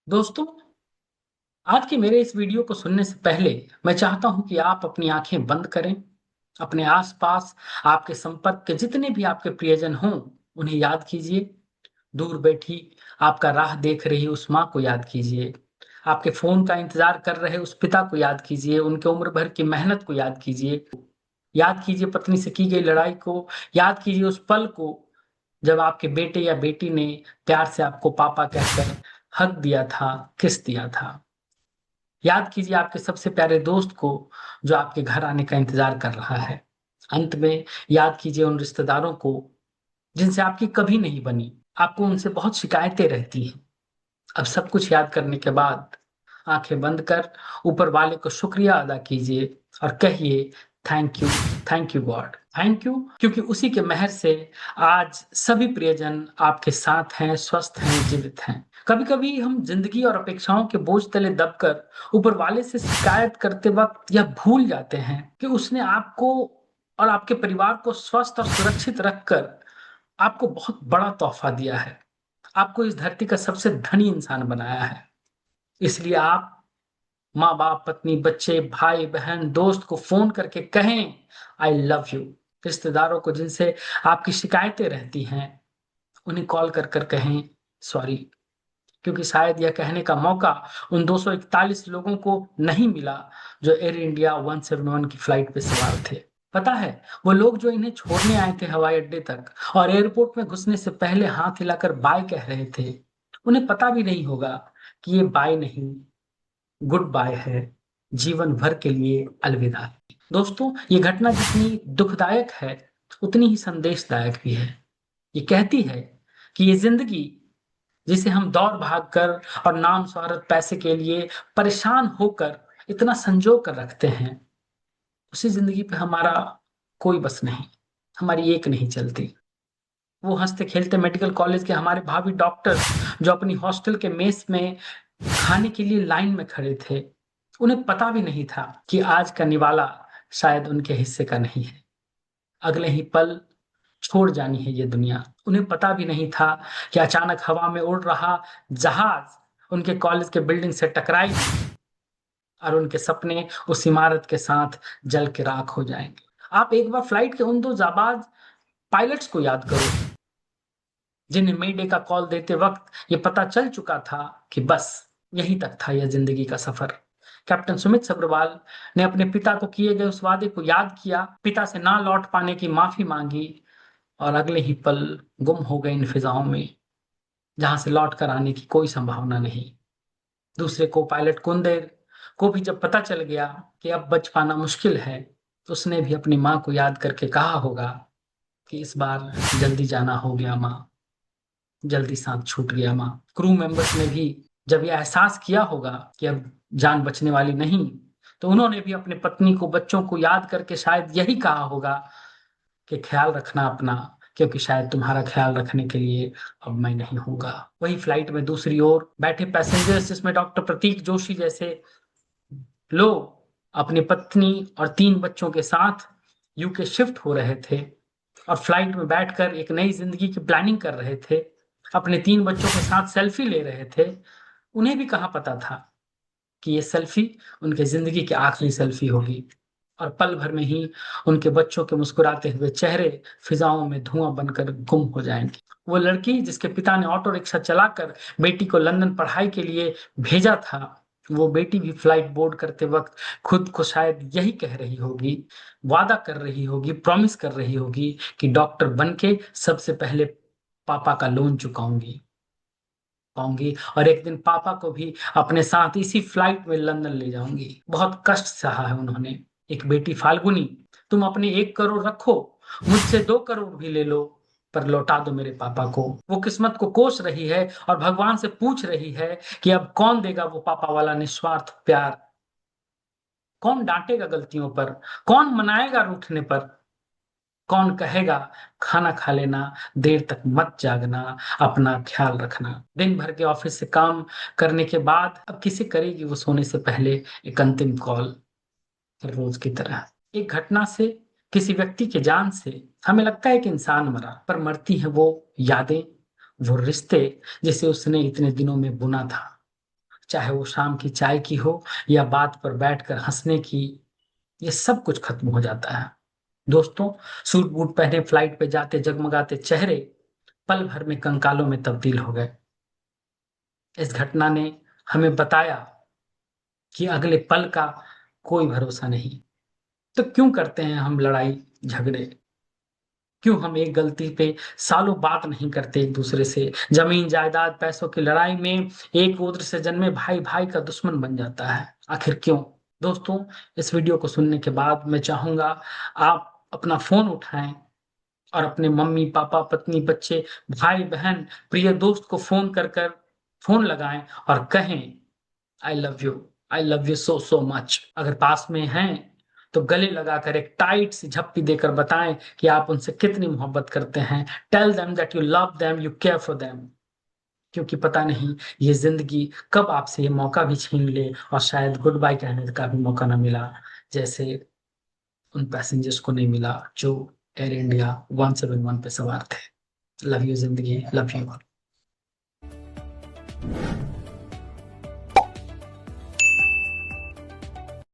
दोस्तों, आज के मेरे इस वीडियो को सुनने से पहले मैं चाहता हूं कि आप अपनी आंखें बंद करें। अपने आसपास आपके संपर्क के जितने भी आपके प्रियजन हों, उन्हें याद कीजिए। दूर बैठी आपका राह देख रही उस माँ को याद कीजिए। आपके फोन का इंतजार कर रहे उस पिता को याद कीजिए। उनके उम्र भर की मेहनत को याद कीजिए। याद कीजिए पत्नी से की गई लड़ाई को। याद कीजिए उस पल को जब आपके बेटे या बेटी ने प्यार से आपको पापा कहकर हक दिया था, किस दिया था। याद कीजिए आपके सबसे प्यारे दोस्त को जो आपके घर आने का इंतजार कर रहा है। अंत में याद कीजिए उन रिश्तेदारों को जिनसे आपकी कभी नहीं बनी। आपको उनसे बहुत शिकायतें रहती हैं। अब सब कुछ याद करने के बाद आंखें बंद कर ऊपर वाले को शुक्रिया अदा कीजिए और कहिए thank you God, thank you, क्योंकि उसी के मेहर से आज सभी प्रियजन आपके साथ हैं, स्वस्थ हैं, जीवित हैं। कभी कभी हम जिंदगी और अपेक्षाओं के बोझ तले दबकर ऊपर वाले से शिकायत करते वक्त यह भूल जाते हैं कि उसने आपको और आपके परिवार को स्वस्थ और सुरक्षित रखकर आपको बहुत बड़ा तोहफा दिया है। आपको इस धरती का सबसे धनी इंसान बनाया है। इसलिए आप माँ बाप, पत्नी, बच्चे, भाई बहन, दोस्त को फोन करके कहें आई लव यू। रिश्तेदारों को जिनसे आपकी शिकायतें रहती हैं, उन्हें कॉल कर कर कहें सॉरी, क्योंकि शायद यह कहने का मौका उन 241 लोगों को नहीं मिला जो एयर इंडिया 171 की फ्लाइट पे सवार थे। पता है, वो लोग जो इन्हें छोड़ने आए थे हवाई अड्डे तक और एयरपोर्ट में घुसने से पहले हाथ हिलाकर बाय कह रहे थे, उन्हें पता भी नहीं होगा कि ये बाय नहीं, गुड बाय है, जीवन भर के लिए अलविदा है। दोस्तों, ये घटना जितनी दुखदायक है उतनी ही संदेशदायक भी है। ये कहती है कि ये जिंदगी जिसे हम दौड़ भाग कर और नाम शोहरत पैसे के लिए परेशान होकर इतना संजो कर रखते हैं, उसी जिंदगी पे हमारा कोई बस नहीं, हमारी एक नहीं चलती। वो हंसते खेलते मेडिकल कॉलेज के हमारे भावी डॉक्टर जो अपनी हॉस्टल के मेस में खाने के लिए लाइन में खड़े थे, उन्हें पता भी नहीं था कि आज का निवाला शायद उनके हिस्से का नहीं है। अगले ही पल छोड़ जानी है ये दुनिया। उन्हें पता भी नहीं था कि अचानक हवा में उड़ रहा जहाज उनके कॉलेज के बिल्डिंग से टकराई और उनके सपने उस इमारत के साथ जल के राख हो जाएंगे। आप एक बार फ्लाइट के उन दो जाबाज पायलट्स को याद करो जिन्हें मेडे का कॉल देते वक्त ये पता चल चुका था कि बस यहीं तक था यह जिंदगी का सफर। कैप्टन सुमित सब्रवाल ने अपने पिता को किए गए उस वादे को याद किया, पिता से ना लौट पाने की माफी मांगी और अगले ही पल गुम हो गए इन फिजाओं में जहां से लौट कर आने की कोई संभावना नहीं। दूसरे को पायलट कुंदेर को भी जब पता चल गया कि अब बच पाना मुश्किल है, तो उसने भी अपनी माँ को याद करके कहा होगा कि इस बार जल्दी जाना हो गया माँ, जल्दी साथ छूट गया माँ। क्रू मेंबर्स ने भी जब यह एहसास किया होगा कि अब जान बचने वाली नहीं, तो उन्होंने भी अपने पत्नी को, बच्चों को याद करके शायद यही कहा होगा कि ख्याल रखना अपना, क्योंकि शायद तुम्हारा ख्याल रखने के लिए अब मैं नहीं होगा। वही फ्लाइट में दूसरी ओर बैठे पैसेंजर्स, जिसमें डॉक्टर प्रतीक जोशी जैसे लोग अपनी पत्नी और 3 बच्चों के साथ यूके शिफ्ट हो रहे थे और फ्लाइट में बैठकर एक नई जिंदगी की प्लानिंग कर रहे थे, अपने 3 बच्चों के साथ सेल्फी ले रहे थे। उन्हें भी कहाँ पता था कि ये सेल्फी उनके जिंदगी की आखिरी सेल्फी होगी और पल भर में ही उनके बच्चों के मुस्कुराते हुए चेहरे फिजाओं में धुआं बनकर गुम हो जाएंगे। वो लड़की जिसके पिता ने ऑटो रिक्शा चलाकर बेटी को लंदन पढ़ाई के लिए भेजा था, वो बेटी भी फ्लाइट बोर्ड करते वक्त खुद को शायद यही कह रही होगी, वादा कर रही होगी, प्रॉमिस कर रही होगी कि डॉक्टर बन के सबसे पहले पापा का लोन चुकाऊंगी पाऊंगी और एक दिन पापा को भी अपने साथ इसी फ्लाइट में लंदन ले जाऊंगी। बहुत कष्ट सहा है उन्होंने। एक बेटी फाल्गुनी, तुम अपने 1 करोड़ रखो, मुझसे 2 करोड़ भी ले लो, पर लौटा दो मेरे पापा को। वो किस्मत को कोस रही है और भगवान से पूछ रही है कि अब कौन देगा वो पापा वाला निस्वार्थ प्यार, कौन डांटेगा गलतियों पर, कौन मनाएगा रूठने पर, कौन कहेगा खाना खा लेना, देर तक मत जागना, अपना ख्याल रखना। दिन भर के ऑफिस से काम करने के बाद अब किसे करेगी वो सोने से पहले एक अंतिम कॉल। हर रोज की तरह एक घटना से, किसी व्यक्ति के जान से हमें लगता है कि इंसान मरा, पर मरती है वो यादें, वो रिश्ते जिसे उसने इतने दिनों में बुना था। चाहे वो शाम की चाय की हो या बात पर बैठकर हंसने की, ये सब कुछ खत्म हो जाता है। दोस्तों, सूट बूट पहने फ्लाइट पे जाते जगमगाते चेहरे पल भर में कंकालों में तब्दील हो गए। इस घटना ने हमें बताया कि अगले पल का कोई भरोसा नहीं। तो क्यों करते हैं हम लड़ाई झगड़े? क्यों हम एक गलती पे सालों बात नहीं करते एक दूसरे से? जमीन जायदाद पैसों की लड़ाई में एक उद्र से जन्मे भाई भाई का दुश्मन बन जाता है, आखिर क्यों? दोस्तों, इस वीडियो को सुनने के बाद मैं चाहूंगा आप अपना फोन उठाएं और अपने मम्मी पापा पत्नी बच्चे भाई बहन प्रिय दोस्त को फोन लगाएं और कहें, I love you, I love you so so much. अगर पास में हैं तो गले लगाकर एक टाइट सी झप्पी देकर बताएं कि आप उनसे कितनी मोहब्बत करते हैं। Tell them that you love them, you care for them. क्योंकि पता नहीं ये जिंदगी कब आपसे ये मौका भी छीन ले और शायद गुड बाय कहने का भी मौका ना मिला, जैसे उन पैसेंजर्स को नहीं मिला जो एयर इंडिया 171 पे सवार थे। लव यू जिंदगी, लव यू।